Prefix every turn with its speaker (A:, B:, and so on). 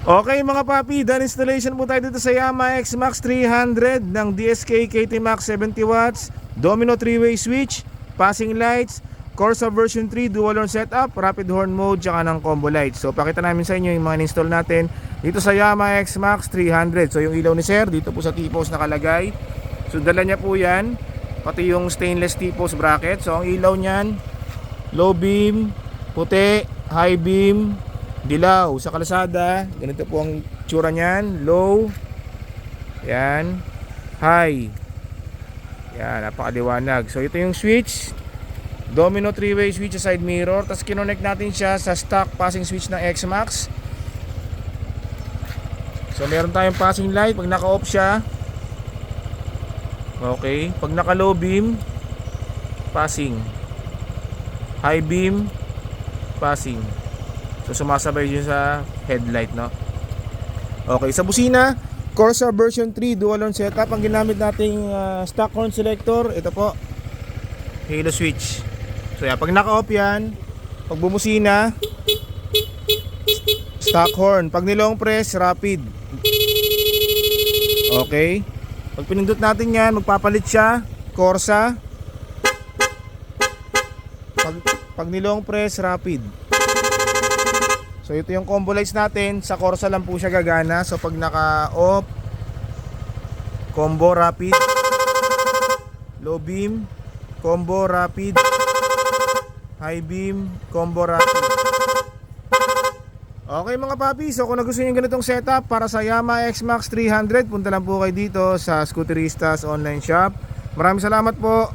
A: Okay mga papi, done installation po tayo dito sa Yamaha X-Max 300 ng DSK KT Max 70 watts, Domino 3-way switch, passing lights, Corsa version 3 dual horn setup, rapid horn mode, tsaka ng combo lights. So pakita namin sa inyo yung mga install natin dito sa Yamaha X-Max 300. So yung ilaw ni sir dito po sa T-post nakalagay. So dala niya po yan, pati yung stainless T-post bracket. So ang ilaw niyan, low beam, puti, high beam, dilaw sa kalsada. Ganito po ang tsura niyan. Low, yan, high, yan, napakaliwanag. So ito yung switch, Domino 3-way switch sa side mirror. Tapos kinonect natin siya sa stock passing switch ng X-Max. So meron tayong passing light pag naka-off siya. Okay, pag naka-low beam, passing, high beam, passing. So sumasabay yun sa headlight, no? Okay, sa busina, Corsa version 3 dual horn setup. Ang ginamit nating stock horn selector, ito po, halo switch. So yan, pag naka-off yan, pag bumusina, stock horn. Pag nilong press, rapid. Okay, pag pinindot natin yan, magpapalit siya, Corsa. Pag nilong press, rapid. So ito yung combo lights natin. Sa Corsa lang po siya gagana. So pag naka-off, combo rapid, low beam, combo rapid, high beam, combo rapid. Okay mga papi, so kung nagustuhan nyo yung ganitong setup para sa Yamaha X-Max 300, punta lang po kayo dito sa Scooteristas online shop. Maraming salamat po.